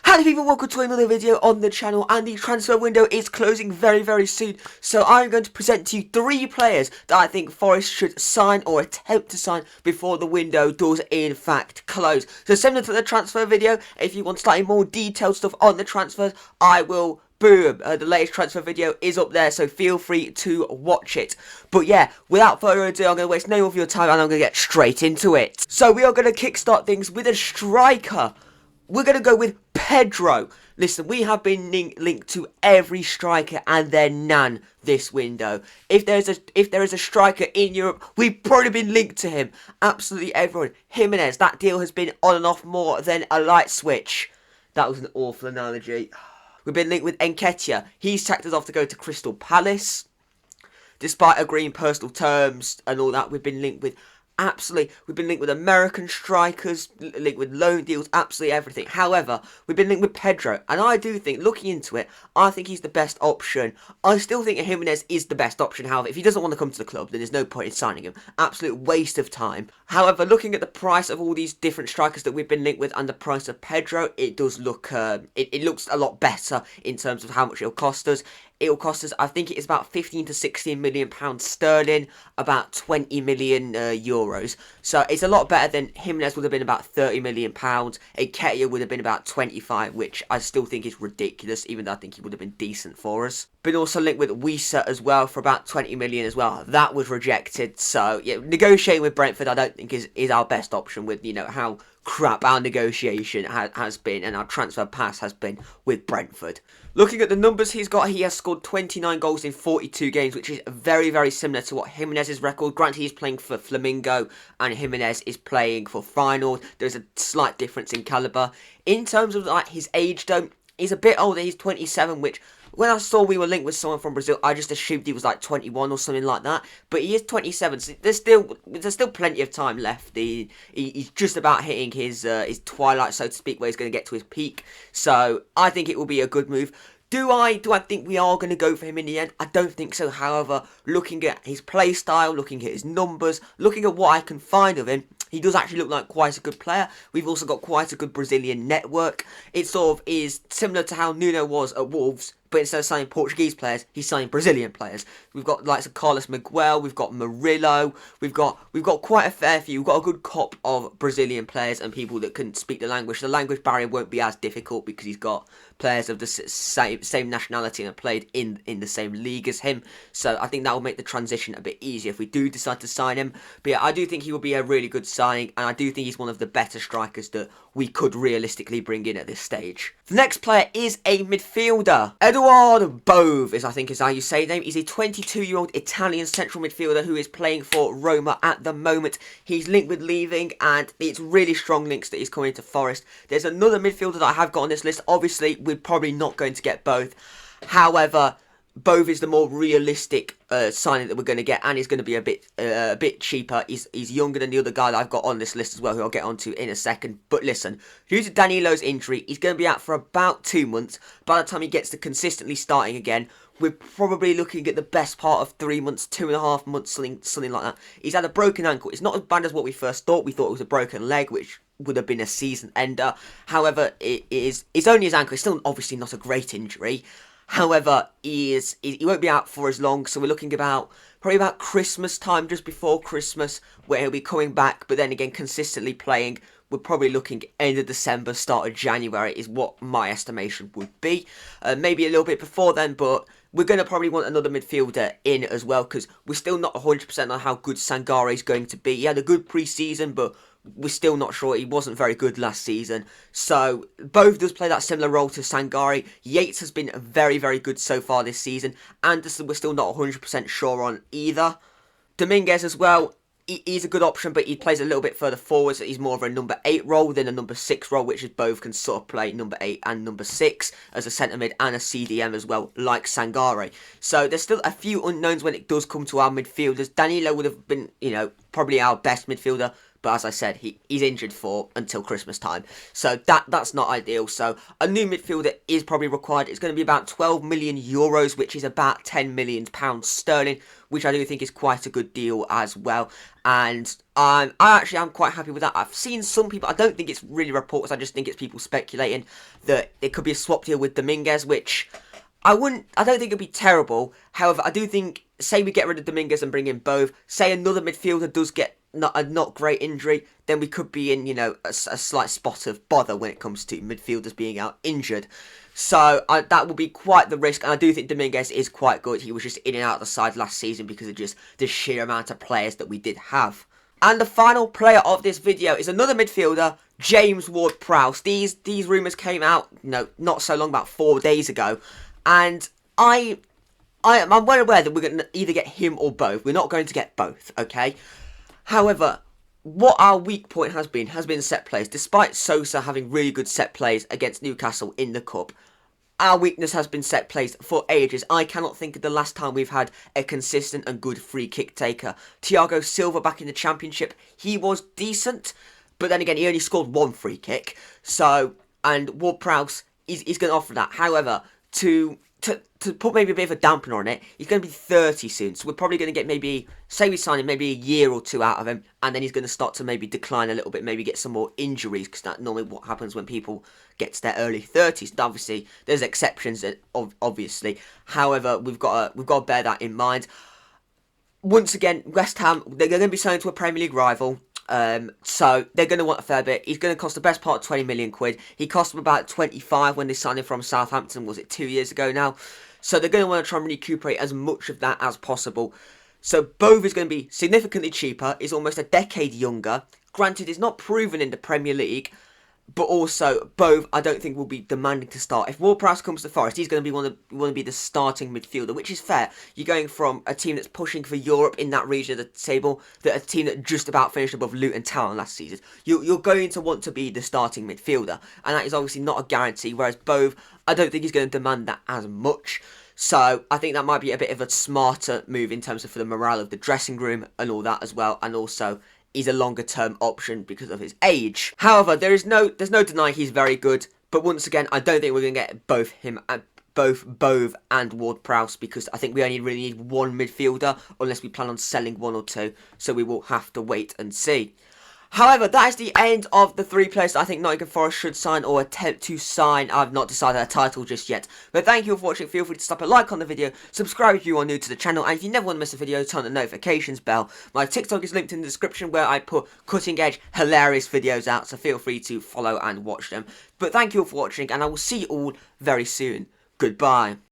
Howdy people, welcome to another video on the channel, and the transfer window is closing very soon, so I'm going to present to you 3 players that I think Forest should sign or attempt to sign before the window does in fact close. So similar to the transfer video, if you want slightly more detailed stuff on the transfers, I will boom, the latest transfer video is up there, so feel free to watch it. But yeah, without further ado, I'm going to waste no more of your time and I'm going to get straight into it. So we are going to kickstart things with a striker. We're going to go with Pedro. Listen, we have been linked to every striker and their nan this window. If there is a striker in Europe, we've probably been linked to him. Absolutely everyone. Jimenez, that deal has been on and off more than a light switch. That was an awful analogy. We've been linked with Nketiah. He's tacked us off to go to Crystal Palace. Despite agreeing personal terms and all that, we've been linked with American strikers, linked with loan deals, absolutely everything. However, we've been linked with Pedro, and I do think, looking into it, I think he's the best option. I still think Jimenez is the best option. However, if he doesn't want to come to the club, then there's no point in signing him. Absolute waste of time. However, looking at the price of all these different strikers that we've been linked with and the price of Pedro, it does look, it looks a lot better in terms of how much it'll cost us. It'll cost us, I think it is about 15 to 16 million pounds sterling, about 20 million euros. So it's a lot better than Jimenez would have been about 30 million pounds. Nketiah would have been about 25, which I still think is ridiculous, even though I think he would have been decent for us. Been also linked with Wisa as well for about 20 million as well. That was rejected. So yeah, negotiating with Brentford I don't think is our best option, with, you know, how crap our negotiation has been and our transfer pass has been with Brentford. Looking at the numbers he's got, he has scored 29 goals in 42 games, which is very similar to what Jimenez's record. Granted, he's playing for Flamingo and Jimenez is playing for Feyenoord. There's a slight difference in calibre. In terms of like his age though, he's a bit older, he's 27, which when I saw we were linked with someone from Brazil, I just assumed he was like 21 or something like that. But he is 27, so there's still plenty of time left. He's just about hitting his twilight, so to speak, where he's going to get to his peak. So I think it will be a good move. Do I think we are going to go for him in the end? I don't think so. However, looking at his play style, looking at his numbers, looking at what I can find of him, he does actually look like quite a good player. We've also got quite a good Brazilian network. It sort of is similar to how Nuno was at Wolves, but instead of signing Portuguese players, he's signing Brazilian players. We've got likes of Carlos Miguel, we've got Murillo, we've got quite a fair few. We've got a good crop of Brazilian players and people that can speak the language. The language barrier won't be as difficult because he's got players of the same nationality and have played in the same league as him. So I think that will make the transition a bit easier if we do decide to sign him. But yeah, I do think he will be a really good signing, and I do think he's one of the better strikers that we could realistically bring in at this stage. The next player is a midfielder. Ward-Prowse, I think is how you say his name. He's a 22-year-old Italian central midfielder who is playing for Roma at the moment. He's linked with leaving, and it's really strong links that he's coming to Forest. There's another midfielder that I have got on this list. Obviously, we're probably not going to get both. However, both is the more realistic signing that we're going to get, and he's going to be a bit cheaper. He's younger than the other guy that I've got on this list as well, who I'll get onto in a second. But listen, due to Danilo's injury, he's going to be out for about 2 months. By the time he gets to consistently starting again, we're probably looking at the best part of 3 months, 2.5 months, something like that. He's had a broken ankle. It's not as bad as what we first thought. We thought it was a broken leg, which would have been a season ender. However, it's only his ankle. It's still obviously not a great injury. However, he won't be out for as long, so we're looking probably about Christmas time, just before Christmas, where he'll be coming back, but then again consistently playing. We're probably looking end of December, start of January is what my estimation would be. Maybe a little bit before then, but we're going to probably want another midfielder in as well, because we're still not 100% on how good Sangare is going to be. He had a good pre-season, but we're still not sure. He wasn't very good last season. So both does play that similar role to Sangare. Yates has been very good so far this season. Anderson we're still not 100% sure on either. Dominguez as well. He's a good option, but he plays a little bit further forward, so he's more of a number 8 role than a number 6 role, which is both can sort of play number 8 and number 6 as a centre mid and a CDM as well, like Sangare. So there's still a few unknowns when it does come to our midfielders. Danilo would have been, you know, probably our best midfielder, but as I said, he's injured for until Christmas time, so that's not ideal. So a new midfielder is probably required. It's going to be about 12 million euros, which is about 10 million pounds sterling, which I do think is quite a good deal as well. And I actually am quite happy with that. I've seen some people, I don't think it's really reports, I just think it's people speculating that it could be a swap deal with Dominguez, which I don't think it'd be terrible. However, I do think, say we get rid of Dominguez and bring in both, say another midfielder does get a not great injury, then we could be in, a slight spot of bother when it comes to midfielders being out injured. So that will be quite the risk, and I do think Dominguez is quite good. He was just in and out of the side last season because of just the sheer amount of players that we did have. And the final player of this video is another midfielder, James Ward-Prowse. These rumours came out, not so long, about 4 days ago. And I'm well aware that we're going to either get him or both. We're not going to get both, okay? However, what our weak point has been set plays. Despite Sosa having really good set plays against Newcastle in the Cup, our weakness has been set plays for ages. I cannot think of the last time we've had a consistent and good free kick taker. Thiago Silva back in the Championship, he was decent, but then again, he only scored 1 free kick. So, and Ward-Prowse, he's going to offer that. However, to put maybe a bit of a dampener on it, he's going to be 30 soon, so we're probably going to get maybe, say we sign him, maybe a year or 2 out of him, and then he's going to start to maybe decline a little bit, maybe get some more injuries, because that's normally what happens when people get to their early 30s. And obviously, there's exceptions, obviously. However, we've got to bear that in mind. Once again, West Ham, they're going to be selling to a Premier League rival. So they're going to want a fair bit. He's going to cost the best part of 20 million quid. He cost them about 25 when they signed him from Southampton. Was it 2 years ago now? So they're going to want to try and recuperate as much of that as possible. So Bove is going to be significantly cheaper. He's almost a decade younger. Granted, he's not proven in the Premier League, but also Bove, I don't think will be demanding to start. If Ward-Prowse comes to Forest, he's going to be the starting midfielder, which is fair. You're going from a team that's pushing for Europe in that region of the table, that a team that just about finished above Luton Town last season. You're going to want to be the starting midfielder, and that is obviously not a guarantee. Whereas Bove, I don't think he's going to demand that as much. So I think that might be a bit of a smarter move in terms of for the morale of the dressing room and all that as well, and also he's a longer term option because of his age. However, there's no denying he's very good, but once again, I don't think we're going to get both Bove and Ward-Prowse, because I think we only really need one midfielder unless we plan on selling 1 or 2, so we will have to wait and see. However, that is the end of the 3 players that I think Nottingham Forest should sign or attempt to sign. I've not decided a title just yet. But thank you for watching. Feel free to stop a like on the video, subscribe if you are new to the channel, and if you never want to miss a video, turn on the notifications bell. My TikTok is linked in the description, where I put cutting edge, hilarious videos out, so feel free to follow and watch them. But thank you all for watching, and I will see you all very soon. Goodbye.